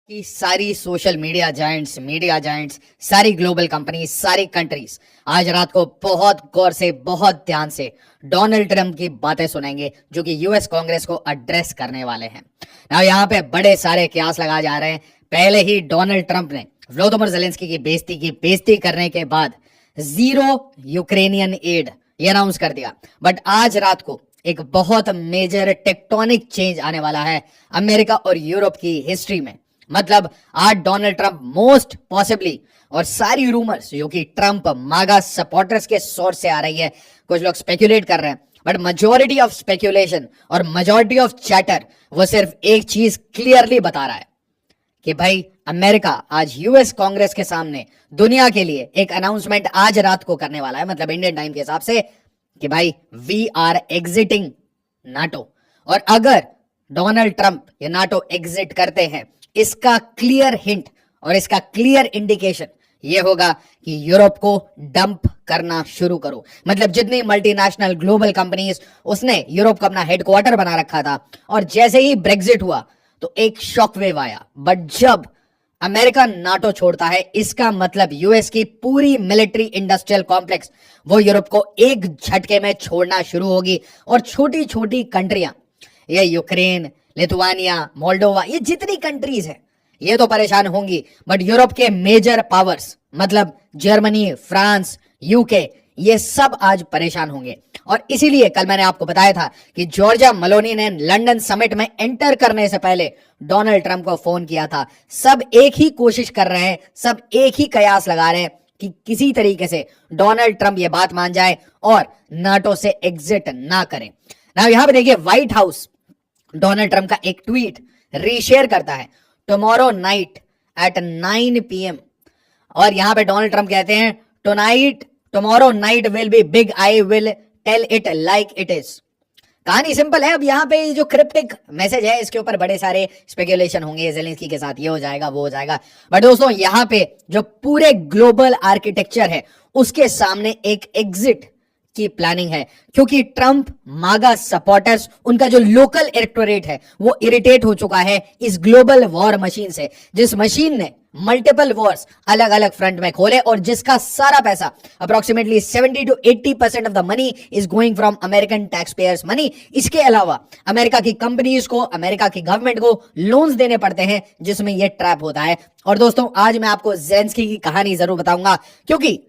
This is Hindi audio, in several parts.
कि सारी सोशल मीडिया जायंट्स, सारी ग्लोबल कंपनीज, सारी कंट्रीज आज रात को बहुत गौर से, बहुत ध्यान से डोनाल्ड ट्रंप की बातें सुनेंगे जो कि यूएस कांग्रेस को एड्रेस करने वाले हैं। ना यहाँ पे बड़े सारे कयास लगाए जा रहे हैं। पहले ही डोनाल्ड ट्रंप ने व्लादिमीर ज़ेलेंस्की की बेइज्जती करने के बाद जीरो यूक्रेनियन एड ये अनाउंस कर दिया। बट आज रात को एक बहुत मेजर टेक्टोनिक चेंज आने वाला है अमेरिका और यूरोप की हिस्ट्री में। मतलब आज डोनाल्ड ट्रंप मोस्ट पॉसिबली, और सारी रूमर्स जो कि ट्रंप मागा सपोर्टर्स के सोर्स से आ रही है, कुछ लोग स्पेक्यूलेट कर रहे हैं, बट मेजॉरिटी ऑफ स्पेक्यूलेशन और मेजॉरिटी ऑफ चैटर वो सिर्फ एक चीज क्लियरली बता रहा है कि भाई अमेरिका आज यूएस कांग्रेस के सामने दुनिया के लिए एक अनाउंसमेंट आज रात को करने वाला है, मतलब इंडियन टाइम के हिसाब से, कि भाई वी आर एग्जिटिंग नाटो। और अगर डोनाल्ड ट्रंप ये नाटो एग्जिट करते हैं, इसका क्लियर हिंट और इसका क्लियर इंडिकेशन ये होगा कि यूरोप को डंप करना शुरू करो। मतलब जितनी मल्टीनेशनल ग्लोबल कंपनीज उसने यूरोप का अपना हेडक्वार्टर बना रखा था, और जैसे ही ब्रेग्जिट हुआ तो एक शॉक वेव आया। बट जब अमेरिका नाटो छोड़ता है, इसका मतलब यूएस की पूरी मिलिट्री इंडस्ट्रियल कॉम्प्लेक्स वो यूरोप को एक झटके में छोड़ना शुरू होगी। और छोटी छोटी कंट्रियां, ये यूक्रेन, लिथुआनिया, मोल्डोवा, ये जितनी कंट्रीज है ये तो परेशान होंगी, बट यूरोप के मेजर पावर्स मतलब जर्मनी, फ्रांस, यूके, ये सब आज परेशान होंगे। और इसीलिए कल मैंने आपको बताया था कि जॉर्जिया मेलोनी ने लंदन समिट में एंटर करने से पहले डोनाल्ड ट्रंप को फोन किया था। सब एक ही कोशिश कर रहे हैं, सब एक ही कयास लगा रहे हैं कि किसी तरीके से डोनाल्ड ट्रंप ये बात मान जाए और नाटो से एग्जिट ना करें। ना यहां पे देखिए, व्हाइट हाउस डोनाल्ड ट्रंप का एक ट्वीट रीशेयर करता है टुमारो नाइट एट 9 PM, और यहां पे डोनाल्ड ट्रंप कहते हैं tomorrow night will be big, I will tell it like it is. कहानी सिंपल है। अब यहाँ पे जो क्रिप्टिक मैसेज है इसके ऊपर बड़े सारे स्पेकुलेशन होंगे, ज़ेलेंस्की के साथ ये हो जाएगा, वो हो जाएगा, बट दोस्तों यहाँ पे जो पूरे ग्लोबल आर्किटेक्चर है उसके सामने एक एग्जिट की प्लानिंग है, क्योंकि ट्रंप मागा सपोर्टर्स, उनका जो लोकल इलेक्टोरेट है वो इरिटेट हो चुका है इस ग्लोबल वॉर मशीन से, जिस मशीन ने मल्टीपल वॉर्स अलग अलग फ्रंट में खोले और जिसका सारा पैसा approximately 70 to 80% of the money is going from American tax payers money. इसके अलावा अमेरिका की कंपनीज को, अमेरिका की गवर्नमेंट को लोन्स देने पड़ते हैं, जिसमें यह ट्रैप होता है। और दोस्तों आज मैं आपको ज़ेलेंस्की की कहानी जरूर बताऊंगा, क्योंकि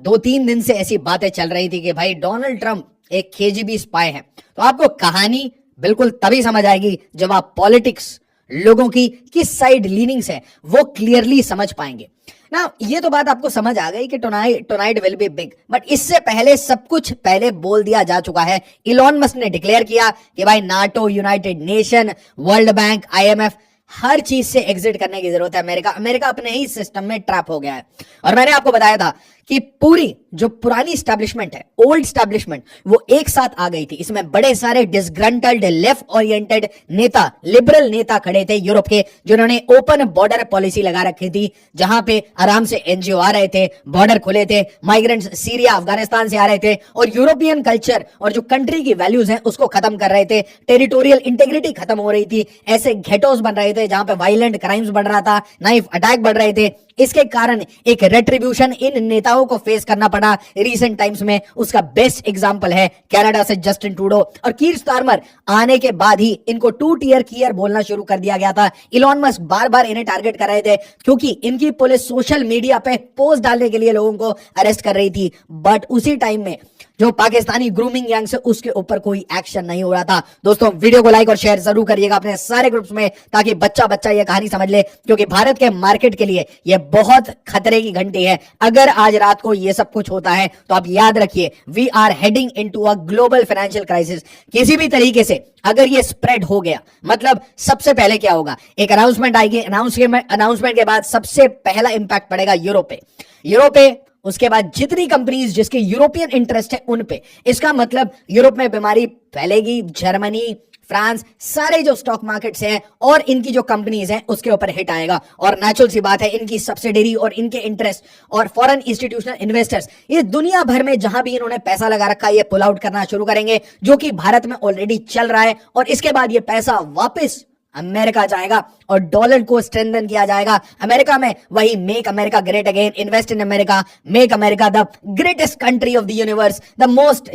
2-3 दिन से ऐसी बातें चल रही थी कि भाई डोनाल्ड ट्रंप एक KGB स्पाई है। तो आपको कहानी बिल्कुल तभी समझ आएगी जब आप पॉलिटिक्स, लोगों की किस साइड लीनिंग्स है वो क्लियरली समझ पाएंगे ना। ये तो बात आपको समझ आ गई कि tonight will be big, but इससे पहले सब कुछ पहले बोल दिया जा चुका है। इलॉन मस्क ने डिक्लेयर किया कि भाई NATO, United nation, world bank, IMF, हर चीज से एग्जिट करने की जरूरत है। अमेरिका अपने ही सिस्टम में ट्रैप हो गया है। और मैंने आपको बताया था कि पूरी जो पुरानी स्टैब्लिशमेंट है, ओल्ड स्टैब्लिशमेंट, वो एक साथ आ गई थी। इसमें बड़े सारे डिसग्रंटल्ड लेफ्ट ओरिएंटेड नेता, लिबरल नेता खड़े थे यूरोप के, जिन्होंने ओपन बॉर्डर पॉलिसी लगा रखी थी, जहां पे आराम से NGO आ रहे थे, बॉर्डर खुले थे, माइग्रेंट्स सीरिया, अफगानिस्तान से आ रहे थे, और यूरोपियन कल्चर और जो कंट्री की वैल्यूज हैं उसको खत्म कर रहे थे। टेरिटोरियल इंटेग्रिटी खत्म हो रही थी, ऐसे घेटोस बन रहे थे जहां पे वायलेंट क्राइम्स बढ़ रहा था, नाइफ अटैक बढ़ रहे थे। इसके कारण एक रेट्रिब्यूशन इन नेताओं को फेस करना पड़ा रीसेंट टाइम्स में। उसका बेस्ट एग्जांपल है कनाडा से जस्टिन ट्रूडो और कीर स्टारमर आने के बाद ही इनको 2 टियर कियर बोलना शुरू कर दिया गया था। इलॉन मस्क बार बार इन्हें टारगेट कर रहे थे क्योंकि इनकी पुलिस सोशल मीडिया पे पोस्ट डालने के लिए लोगों को अरेस्ट कर रही थी, बट उसी टाइम में जो पाकिस्तानी ग्रूमिंग गैंग से उसके ऊपर कोई एक्शन नहीं हो रहा था। दोस्तों वीडियो को लाइक और शेयर जरूर करिएगा अपने सारे ग्रुप्स में, ताकि बच्चा ये कहानी समझ ले, क्योंकि भारत के मार्केट के लिए यह बहुत खतरे की घंटी है। अगर आज रात को यह सब कुछ होता है तो आप याद रखिए, we are heading into a global financial crisis. किसी भी तरीके से अगर ये स्प्रेड हो गया, मतलब सबसे पहले क्या होगा, एक अनाउंसमेंट आएगी, अनाउंसमेंट के बाद सबसे पहला इंपैक्ट पड़ेगा यूरोप पे, उसके बाद जितनी कंपनीज जिसके यूरोपियन इंटरेस्ट है उन पे। इसका मतलब यूरोप में बीमारी फैलेगी, जर्मनी, फ्रांस, सारे जो स्टॉक मार्केट्स हैं और इनकी जो कंपनीज हैं उसके ऊपर हिट आएगा। और नेचुरल सी बात है, इनकी सब्सिडरी और इनके इंटरेस्ट और फॉरेन इंस्टीट्यूशनल इन्वेस्टर्स ये दुनिया भर में जहां भी इन्होंने पैसा लगा रखा है ये पुल आउट करना शुरू करेंगे, जो कि भारत में ऑलरेडी चल रहा है। और इसके बाद ये पैसा वापस अमेरिका जाएगा और डॉलर को स्ट्रेंथन किया जाएगा। अमेरिका में वही make America great again, invest in America, make America the greatest country of the universe, the most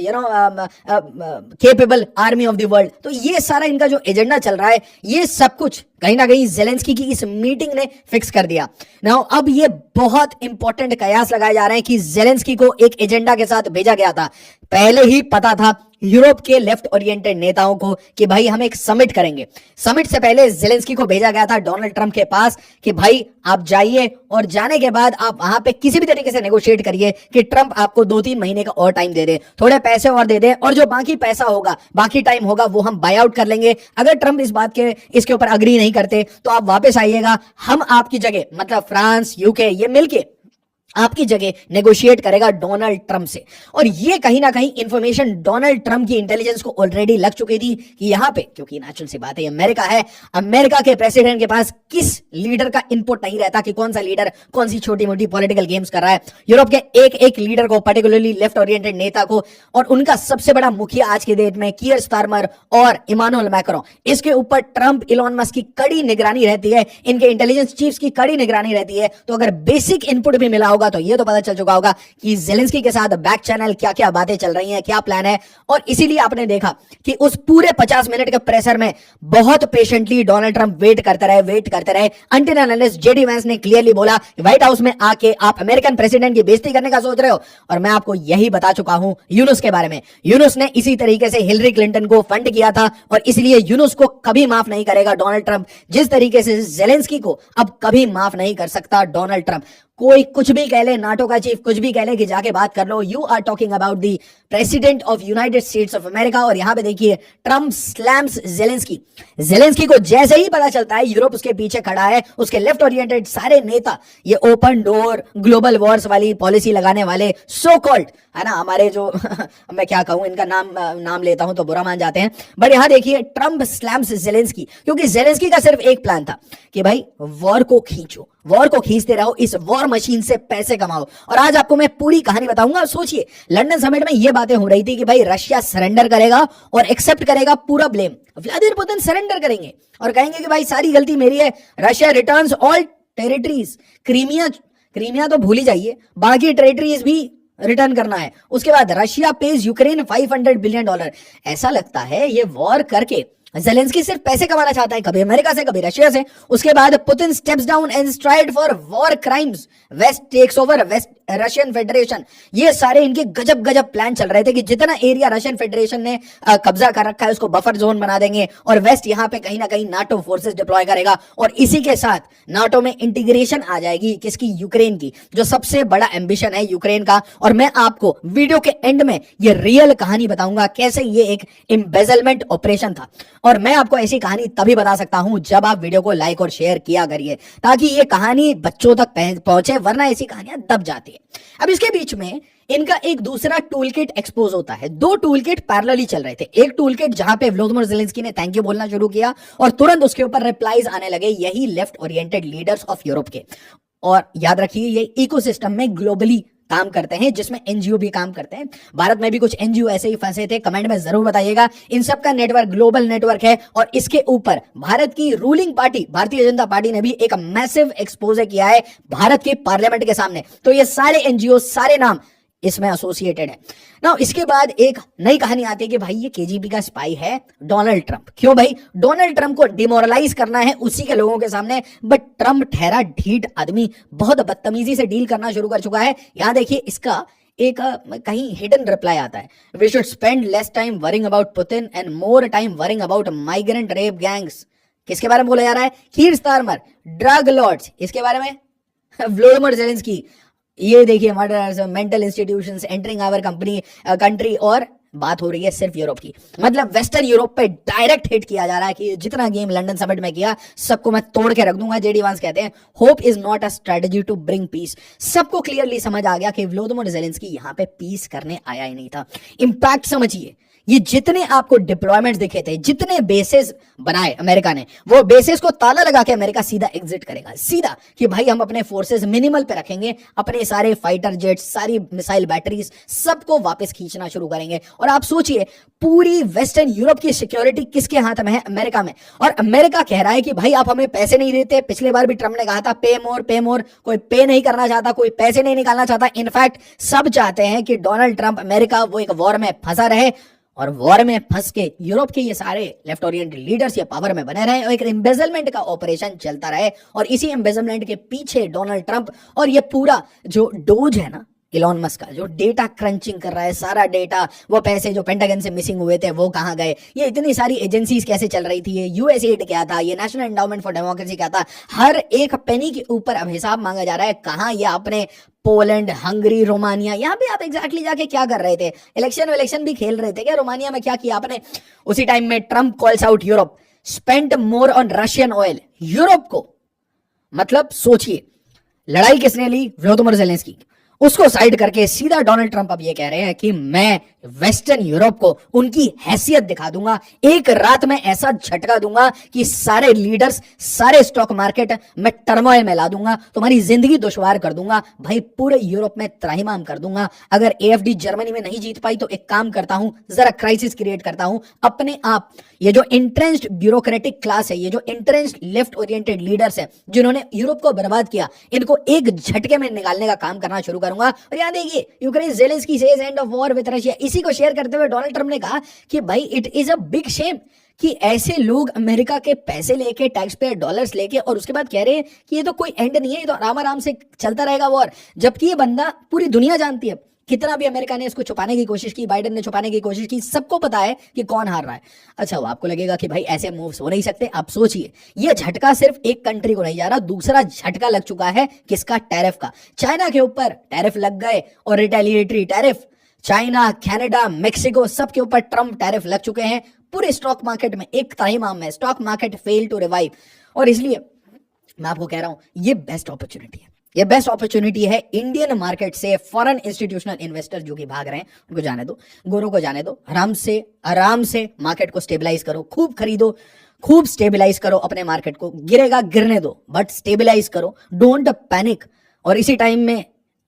capable army of the world. तो ये सारा इनका जो एजेंडा चल रहा है, ये सब कुछ कहीं ना कहीं जेलेंस्की की इस मीटिंग ने फिक्स कर दिया। नाउ अब ये बहुत इंपॉर्टेंट कयास लगाए जा रहे हैं कि जेलेंस्की को एक एजेंडा के साथ भेजा गया था। पहले ही पता था यूरोप के लेफ्ट ओरिएंटेड नेताओं को कि भाई हम एक समिट करेंगे। समिट से पहले जेलेंस्की को भेजा गया था डोनाल्ड ट्रंप के पास कि भाई आप जाइए और जाने के बाद आप वहां पे किसी भी तरीके से नेगोशिएट करिए कि ट्रंप आपको 2-3 महीने का और टाइम दे दे, थोड़े पैसे और दे दे, और जो बाकी पैसा होगा, बाकी टाइम होगा, वो हम बाय आउट कर लेंगे। अगर ट्रंप इसके ऊपर अग्री नहीं करते तो आप वापस आइएगा, हम आपकी जगह, मतलब फ्रांस, यूके, ये मिलके आपकी जगह नेगोशिएट करेगा डोनाल्ड ट्रंप से। और ये कहीं ना कहीं इंफॉर्मेशन डोनाल्ड ट्रंप की इंटेलिजेंस को ऑलरेडी लग चुकी थी कि यहां पे, क्योंकि नेचुरल सी बात है अमेरिका है, अमेरिका के प्रेसिडेंट के पास किस लीडर का इनपुट नहीं रहता कि कौन सा लीडर कौन सी छोटी मोटी पॉलिटिकल गेम्स कर रहा है। यूरोप के एक एक लीडर को, पर्टिकुलरली लेफ्ट ओरिएंटेड नेता को, और उनका सबसे बड़ा मुखिया आज के डेट में कीयर स्टारमर और इमानुएल मैक्रोन, इसके ऊपर ट्रंप, इलॉन मस्क की कड़ी निगरानी रहती है, इनके इंटेलिजेंस चीफ्स की कड़ी निगरानी रहती है। तो अगर बेसिक इनपुट भी मिला होगा तो ये तो पता चल चुका होगा कि जेलेंस्की के साथ बैक चैनल क्या क्या बातें चल रही हैं, क्या प्लान है। और इसीलिए आपने देखा कि उस पूरे 50 मिनट के प्रेशर में बहुत पेशेंटली डोनाल्ड ट्रंप वेट करते रहे until and unless JD Vance ने क्लियरली बोला व्हाइट हाउस में आके आप अमेरिकन प्रेसिडेंट की बेइज्जती करने का सोच रहे हो। और मैं आपको यही बता चुका हूं यूनुस के बारे में। यूनुस ने इसी तरीके से हिलरी क्लिंटन को फंड किया था और इसलिए यूनुस को कभी माफ नहीं करेगा डोनाल्ड ट्रंप, जिस तरीके से जेलेंस्की को अब कभी माफ नहीं कर सकता डोनाल्ड ट्रंप। कोई कुछ भी कह ले, नाटो का चीफ कुछ भी कह ले कि जाके बात कर लो, you are talking about the president of United States of America. और यहां पे देखिए ट्रंप स्लैम्स जेलेंस्की को जैसे ही पता चलता है यूरोप उसके पीछे खड़ा है, उसके लेफ्ट ओरिएंटेड सारे नेता, ये ओपन डोर, ग्लोबल वॉर्स वाली पॉलिसी लगाने वाले सो कॉल्ड, है ना, हमारे जो मैं क्या कहूं, इनका नाम लेता हूं तो बुरा मान जाते हैं, बट यहां देखिए ट्रंप स्लैम्स जेलेंस्की, क्योंकि जेलेंस्की का सिर्फ एक प्लान था कि भाई वॉर को खींचो, वॉर को खींचते रहो, इस वॉर मशीन से पैसे कमाओ। और आज आपको मैं पूरी कहानी बताऊंगा। सोचिए लंदन समिट में ये बातें हो रही थी कि भाई रशिया सरेंडर करेगा और एक्सेप्ट करेगा पूरा ब्लेम, व्लादिमीर पुतिन सरेंडर करेंगे और कहेंगे कि भाई सारी गलती मेरी है, Russia returns all territories, Crimea तो भूल ही जाइए, बाकी टेरिटरीज भी रिटर्न करना है। उसके बाद रशिया पेज यूक्रेन $500 बिलियन। ऐसा लगता है ये वॉर करके जेलेंस्की सिर्फ पैसे कमाना चाहता है, कभी अमेरिका से कभी रशिया से। उसके बाद Putin steps down and tried for war crimes, west takes over west Russian Federation. ये सारे इनके गजब प्लान चल रहे थे कि जितना एरिया रशियन फेडरेशन ने कब्जा कर रखा है उसको बफर जोन बना देंगे और वेस्ट यहां पे कहीं ना कहीं नाटो फोर्सेस डिप्लॉय करेगा और इसी के साथ नाटो में इंटीग्रेशन आ जाएगी। किसकी? यूक्रेन की, जो सबसे बड़ा एम्बिशन है यूक्रेन का। और मैं आपको वीडियो के एंड में ये रियल कहानी बताऊंगा कैसे ये एक एम्बेजलमेंट ऑपरेशन था। और मैं आपको ऐसी कहानी तभी बता सकता हूं जब आप वीडियो को लाइक और शेयर किया करिए, ताकि ये कहानी बच्चों तक पहुंचे, वरना ऐसी कहानियां दब जाती है। अब इसके बीच में इनका एक दूसरा टूल किट एक्सपोज होता है। 2 टूल किट पैरेलली चल रहे थे। एक टूल किट जहां पे व्लादिमीर जेलेंस्की ने थैंक यू बोलना शुरू किया और तुरंत उसके ऊपर रिप्लाईज आने लगे यही left oriented leaders of Europe के। और याद रखिए ये इकोसिस्टम में ग्लोबली काम करते हैं, जिसमें एनजीओ भी काम करते हैं। भारत में भी कुछ एनजीओ ऐसे ही फंसे थे, कमेंट में जरूर बताइएगा। इन सब का नेटवर्क ग्लोबल नेटवर्क है और इसके ऊपर भारत की ruling party Bharatiya Janata party ने भी एक मैसिव एक्सपोजर किया है भारत के पार्लियामेंट के सामने। तो ये सारे एनजीओ, सारे नाम इसमें एसोसिएटेड है ना। इसके बाद एक नई कहानी आती है कि भाई ये केजीबी का स्पाई है डोनाल्ड ट्रंप। क्यों भाई? डोनाल्ड ट्रंप को डिमोरलाइज करना है उसी के लोगों के सामने। बट ट्रंप ठहरा ढीठ आदमी, बहुत बदतमीजी से डील करना शुरू कर चुका है। यहां देखिए इसका एक कहीं हिडन रिप्लाई आता है, we should spend less time worrying about Putin and more time worrying about migrant rape gangs. किसके बारे में बोला जा रहा है? Keir Starmer, drug lords. इसके बारे में व्लादिमीर जेलेंस्की। ये देखिए murders, mental institutions entering our country. और बात हो रही है सिर्फ यूरोप की, मतलब वेस्टर्न यूरोप पे डायरेक्ट हिट किया जा रहा है कि जितना गेम लंदन समिट में किया सबको मैं तोड़ के रख दूंगा। जेडी वांस कहते हैं hope is not a strategy to bring peace. सबको क्लियरली समझ आ गया कि व्लादिमीर जेलेंस्की यहां पे पीस करने आया ही नहीं था। इंपैक्ट समझिए ये जितने आपको डिप्लॉयमेंट्स दिखे थे, जितने बेसेस बनाए अमेरिका ने, वो बेसेस को ताला लगा के अमेरिका सीधा एग्जिट करेगा, सीधा कि भाई हम अपने फोर्सेस मिनिमल पे रखेंगे, अपने सारे फाइटर जेट्स, सारी मिसाइल बैटरीज सबको वापस खींचना शुरू करेंगे। और आप सोचिए पूरी वेस्टर्न यूरोप की सिक्योरिटी किसके हाथ में है? अमेरिका में। और अमेरिका कह रहा है कि भाई आप हमें पैसे नहीं देते। पिछले बार भी ट्रम्प ने कहा था पे मोर पे मोर। कोई पे नहीं करना चाहता, कोई पैसे नहीं निकालना चाहता। इनफैक्ट सब चाहते हैं कि डोनाल्ड ट्रंप, अमेरिका वो एक वॉर में फंसा रहे और वॉर में फंस के यूरोप के ये सारे लेफ्ट ओरिएंटेड लीडर्स ये पावर में बने रहे और एक एम्बेजलमेंट का ऑपरेशन चलता रहे। और इसी एम्बेजलमेंट के पीछे डोनाल्ड ट्रंप और ये पूरा जो डोज है ना, इलॉन मस्क का, जो डेटा क्रंचिंग कर रहा है, सारा डेटा, वो पैसे जो पेंटागन से मिसिंग हुए थे वो कहां गए, ये इतनी सारी एजेंसीज कैसे चल रही थी, ये यूएसएड क्या था, ये नेशनल एंडाउमेंट फॉर डेमोक्रेसी क्या था, हर एक पेनी के ऊपर अब हिसाब मांगा जा रहा है। कहां ये आपने पोलैंड, हंगरी, रोमानिया, यहाँ पे आप एग्जैक्टली जाके क्या कर रहे थे? इलेक्शन भी खेल रहे थे क्या? रोमानिया में क्या किया आपने? उसी टाइम में Trump calls out Europe, spent more on Russian oil. Europe को, मतलब सोचिए, लड़ाई किसने ली? Vladimir Zelensky. उसको साइड करके सीधा डोनाल्ड ट्रंप अब ये कह रहे हैं कि मैं वेस्टर्न यूरोप को उनकी हैसियत दिखा दूंगा, एक रात में ऐसा झटका दूंगा कि सारे लीडर्स, सारे स्टॉक मार्केट मैं टर्मोइल में ला दूंगा, तुम्हारी जिंदगी दुश्वार कर दूंगा, भाई पूरे यूरोप में त्राहिमाम कर दूंगा। अगर एएफडी जर्मनी में नहीं जीत पाई तो एक काम करता हूं, जरा क्राइसिस क्रिएट करता हूं अपने आप। ये जो इंट्रेंस्ड ब्यूरोक्रेटिक क्लास है, ये जो इंट्रेंस्ड लेफ्ट ओरिएंटेड लीडर्स हैं जिन्होंने यूरोप को बर्बाद किया, इनको एक झटके में निकालने का काम करना शुरू करूंगा। और यहां देखिए, Ukraine Zelensky says end of war with Russia. इसी को शेयर करते हुए डोनाल्ड ट्रंप ने कहा कि भाई it is a big shame कि ऐसे लोग अमेरिका के पैसे लेके, टैक्स पेयर डॉलर्स लेके, और उसके बाद कह रहे हैं कि ये तो कोई एंड नहीं है, ये तो आराम आराम से चलता रहेगा वॉर। जबकि ये बंदा पूरी दुनिया जानती है, कितना भी अमेरिका ने इसको छुपाने की कोशिश की, बाइडेन ने छुपाने की कोशिश की, सबको पता है कि कौन हार रहा है। अच्छा, वो आपको लगेगा कि भाई ऐसे मूव्स हो नहीं सकते। आप सोचिए, ये झटका सिर्फ एक कंट्री को नहीं जा रहा, दूसरा झटका लग चुका है किसका? टैरिफ का। चाइना के ऊपर टैरिफ लग गए और retaliatory tariff China, Canada, Mexico सबके ऊपर ट्रम्प टैरिफ लग चुके हैं। पूरे स्टॉक मार्केट में एक त्राहिमाम है, stock market fail to revive. और इसलिए मैं आपको कह रहा हूं ये बेस्ट अपॉर्चुनिटी है, ये बेस्ट अपॉर्चुनिटी है इंडियन मार्केट से फॉरेन इंस्टीट्यूशनल इन्वेस्टर जो कि भाग रहे हैं उनको जाने दो, गोरों को जाने दो, आराम से मार्केट को स्टेबलाइज करो, खूब खरीदो, खूब स्टेबलाइज करो अपने मार्केट को। गिरेगा गिरने दो, बट स्टेबलाइज करो, डोंट पैनिक। और इसी टाइम में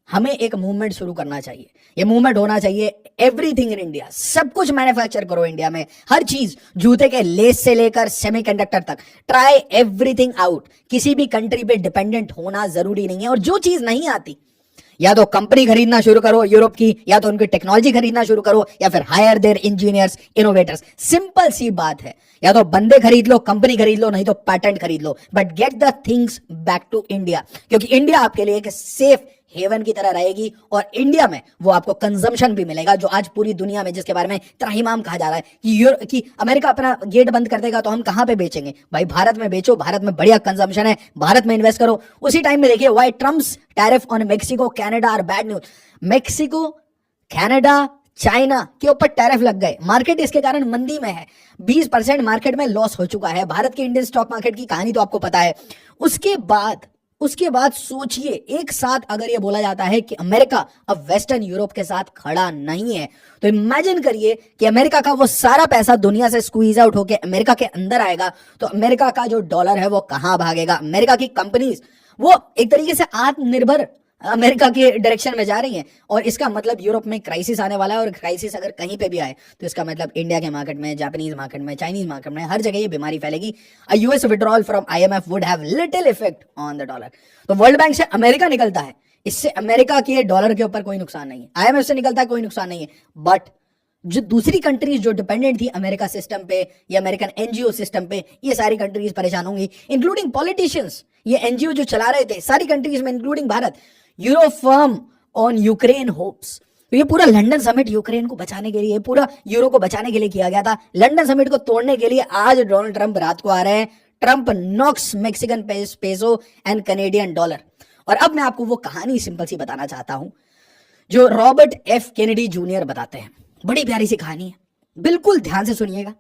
हमें एक मूवमेंट शुरू करना चाहिए। ये मूवमेंट होना चाहिए एवरीथिंग इन इंडिया, सब कुछ मैन्युफैक्चर करो इंडिया में, हर चीज, जूते के लेस से लेकर सेमीकंडक्टर तक, ट्राई एवरीथिंग आउट। किसी भी कंट्री पे डिपेंडेंट होना जरूरी नहीं है। और जो चीज नहीं आती, या तो कंपनी खरीदना शुरू करो यूरोप की, या तो उनकी टेक्नोलॉजी खरीदना शुरू करो, या फिर hire their engineers, innovators. Simple सी बात है, या तो बंदे खरीद लो, कंपनी खरीद लो, नहीं तो पैटेंट खरीद लो, but get the things back to India. क्योंकि इंडिया आपके लिए एक सेफ हेवन की तरह रहेगी और इंडिया में वो आपको कंजम्पशन भी मिलेगा, जो आज पूरी दुनिया में जिसके बारे में त्राहिमाम कहा जा रहा है कि अमेरिका अपना गेट बंद कर देगा तो हम कहां पे बेचेंगे? भाई भारत में बेचो, भारत में बढ़िया कंजम्पशन है, भारत में इन्वेस्ट करो। उसी टाइम में देखिए, why Trump's tariff on Mexico, Canada are bad news. Mexico, Canada, China के ऊपर टैरिफ लग गए, मार्केट इसके कारण मंदी में है, 20% मार्केट में लॉस हो चुका है। भारत के इंडियन स्टॉक मार्केट की कहानी तो आपको पता है। उसके बाद सोचिए, एक साथ अगर ये बोला जाता है कि अमेरिका अब वेस्टर्न यूरोप के साथ खड़ा नहीं है, तो इमेजिन करिए कि अमेरिका का वो सारा पैसा दुनिया से स्क्वीज आउट होकर अमेरिका के अंदर आएगा, तो अमेरिका का जो डॉलर है वो कहां भागेगा? अमेरिका की कंपनीज वो एक तरीके से आत्मनिर्भर अमेरिका के डायरेक्शन में जा रही हैं। और इसका मतलब यूरोप में क्राइसिस आने वाला है, और क्राइसिस अगर कहीं पे भी आए तो इसका मतलब इंडिया के मार्केट में, जापानीज मार्केट में, चाइनीज मार्केट में, हर जगह ये बीमारी फैलेगी। US withdrawal from IMF would have little effect on the dollar. तो वर्ल्ड बैंक से अमेरिका निकलता है, इससे अमेरिका के डॉलर के ऊपर कोई नुकसान नहीं है। आईएमएफ से निकलता है, कोई नुकसान नहीं है। बट जो दूसरी कंट्रीज जो डिपेंडेंट थी अमेरिका सिस्टम पे या अमेरिकन एनजीओ सिस्टम पे, ये सारी कंट्रीज परेशान होंगी, इंक्लूडिंग पॉलिटिशियंस। ये एनजीओ जो चला रहे थे सारी कंट्रीज में, including Bharat. Euro firm on Ukraine hopes. तो ये पूरा लंदन समिट यूक्रेन को बचाने के लिए, पूरा यूरो को बचाने के लिए किया गया था। लंदन समिट को तोड़ने के लिए आज डोनाल्ड ट्रंप रात को आ रहे हैं। Trump knocks Mexican peso and Canadian dollar. और अब मैं आपको वो कहानी सिंपल सी बताना चाहता हूं जो रॉबर्ट एफ केनेडी जूनियर बताते हैं। बड़ी प्यारी सी कहानी है, बिल्कुल ध्यान से सुनिएगा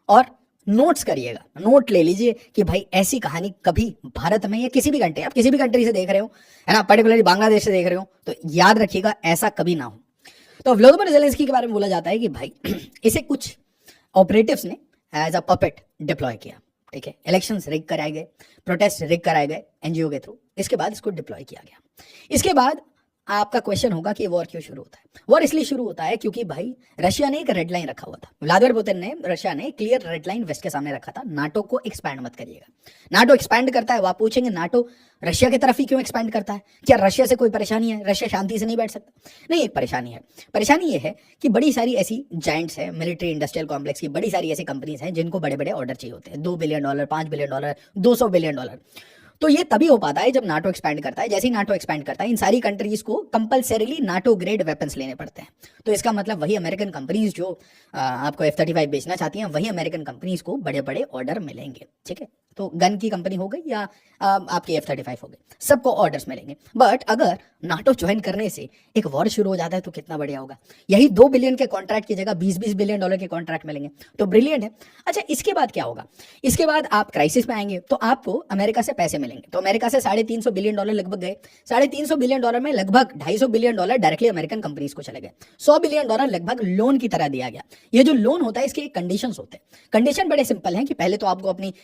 और नोट्स करिएगा, नोट ले लीजिए कि भाई ऐसी कहानी कभी भारत में या किसी भी कंट्री, आप किसी भी कंट्री से देख रहे हो, है ना, पर्टिकुलरली बांग्लादेश से देख रहे हो, तो याद रखिएगा ऐसा कभी ना हो। तो व्लादिमीर ज़ेलेंस्की के बारे में बोला जाता है कि भाई इसे कुछ ऑपरेटिव्स ने एज अ पपेट डिप्लॉय किया, ठीक है। इलेक्शंस रिग कराए गए, प्रोटेस्ट रिग कराए गए एनजीओ के थ्रू, इसके बाद इसको डिप्लॉय किया गया। इसके बाद आपका क्वेश्चन होगा कि वॉर क्यों शुरू होता है। वॉर इसलिए शुरू होता है क्योंकि भाई रशिया ने एक रेड लाइन रखा हुआ था, व्लादिमीर पुतिन ने, रशिया ने क्लियर रेड लाइन वेस्ट के सामने रखा था, नाटो को एक्सपैंड मत करिएगा। नाटो एक्सपैंड करता है, वो आप पूछेंगे नाटो रशिया की तरफ ही क्यों एक्सपैंड करता है, क्या रशिया से कोई परेशानी है, रशिया शांति से नहीं बैठ सकता? नहीं, एक परेशानी है। परेशानी ये है कि बड़ी सारी ऐसी जाइंट्स है, मिलिट्री इंडस्ट्रियल कॉम्प्लेक्स की बड़ी सारी ऐसी कंपनीज हैं जिनको बड़े बड़े ऑर्डर चाहिए होते हैं, $2 बिलियन, $5 बिलियन, $200 बिलियन। तो ये तभी हो पाता है जब नाटो एक्सपैंड करता है। जैसे ही नाटो एक्सपैंड करता है, इन सारी कंट्रीज को कंपलसरीली नाटो ग्रेड वेपन्स लेने पड़ते हैं। तो इसका मतलब वही अमेरिकन कंपनीज जो आपको F-35 बेचना चाहती हैं, वही अमेरिकन कंपनीज को बड़े बड़े ऑर्डर मिलेंगे, ठीक है। तो गन की कंपनी हो गई या आपकी F-35 हो गई, सबको ऑर्डर्स मिलेंगे। बट अगर नाटो ज्वाइन करने से एक वॉर शुरू हो जाता है तो कितना बढ़िया होगा। यही $2 बिलियन के कॉन्ट्रैक्ट की जगह $20 बिलियन के कॉन्ट्रैक्ट मिलेंगे, तो ब्रिलियंट है। अच्छा, इसके बाद क्या होगा? इसके बाद आप क्राइसिस में आएंगे तो आपको अमेरिका से पैसे मिलेंगे। तो अमेरिका से $350 बिलियन लगभग गए। $350 बिलियन में लगभग $250 बिलियन डायरेक्टली अमेरिकन कंपनीज को चले गए। $100 बिलियन लगभग लोन की तरह दिया गया। ये जो लोन होता है इसके कंडीशंस होते हैं। कंडीशन बड़े सिंपल हैं कि पहले तो आपको अपनी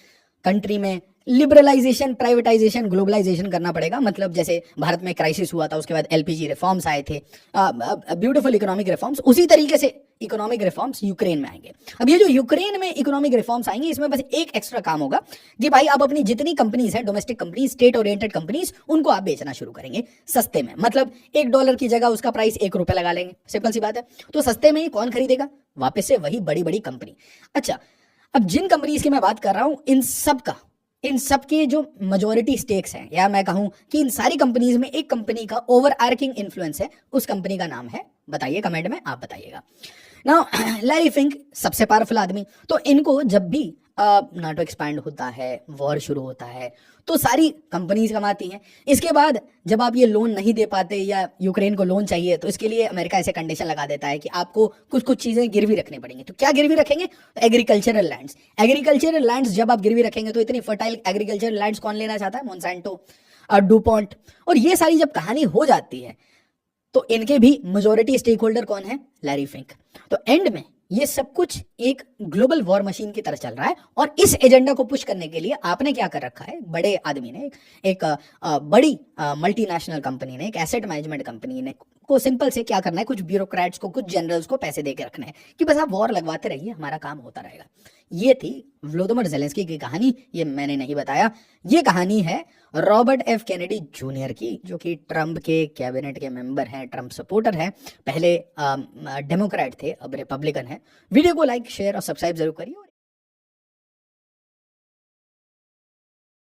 कंट्री में लिबरलाइजेशन, प्राइवेटाइजेशन, ग्लोबलाइजेशन करना पड़ेगा। मतलब जैसे भारत में क्राइसिस हुआ था, उसके बाद LPG रिफॉर्म्स आए थे, ब्यूटीफुल इकोनॉमिक रिफॉर्म्स, उसी तरीके से इकोनॉमिक रिफॉर्म्स यूक्रेन में आएंगे। अब ये जो यूक्रेन में इकोनॉमिक रिफॉर्म्स आएंगे, इसमें बस एक एक्स्ट्रा काम होगा कि भाई आप अपनी जितनी कंपनीज हैं, domestic companies, state oriented companies, उनको आप बेचना शुरू करेंगे सस्ते में। मतलब $1 की जगह उसका प्राइस ₹1 लगा लेंगे, सिंपल सी बात है। तो सस्ते में कौन खरीदेगा? वापस से वही बड़ी बड़ी कंपनी। अच्छा, अब जिन कंपनीज की मैं बात कर रहा हूं, इन सब के जो मेजॉरिटी स्टेक्स हैं, या मैं कहूं कि इन सारी कंपनीज में एक कंपनी का ओवर आर्किंग इन्फ्लुएंस है। उस कंपनी का नाम है, बताइए कमेंट में, आप बताइएगा। नाउ लैरी फिंक सबसे पावरफुल आदमी। तो इनको जब भी नाटो एक्सपैंड होता है, वॉर शुरू होता है, तो सारी कंपनीज कमाती हैं। इसके बाद जब आप ये लोन नहीं दे पाते या यूक्रेन को लोन चाहिए, तो इसके लिए अमेरिका ऐसे कंडीशन लगा देता है कि आपको कुछ कुछ चीजें गिरवी रखनी पड़ेंगी। तो क्या गिरवी रखेंगे? Agricultural lands. एग्रीकल्चरल लैंड्स जब आप गिरवी रखेंगे तो इतनी फर्टाइल एग्रीकल्चरल लैंड्स कौन लेना चाहता है? Monsanto, DuPont. और ये सारी जब कहानी हो जाती है तो इनके भी मेजॉरिटी स्टेक होल्डर कौन है? Larry Fink. तो एंड में ये सब कुछ एक ग्लोबल वॉर मशीन की तरह चल रहा है। और इस एजेंडा को पुश करने के लिए आपने क्या कर रखा है? बड़े आदमी ने, एक बड़ी मल्टीनेशनल कंपनी ने, एक एसेट मैनेजमेंट कंपनी ने को सिंपल से क्या करना है? कुछ ब्यूरोक्रेट्स को, कुछ जनरल्स को पैसे देके रखना है कि बस आप वॉर लगवाते रहिए, हमारा काम होता रहेगा। ये थी व्लादिमीर ज़ेलेंस्की की कहानी। ये मैंने नहीं बताया, ये कहानी है रॉबर्ट F कैनेडी जूनियर की, जो कि ट्रंप के कैबिनेट के मेंबर हैं, ट्रंप सपोर्टर हैं। पहले डेमोक्रेट थे, अब रिपब्लिकन है। वीडियो को लाइक, शेयर और सब्सक्राइब जरूर करिए।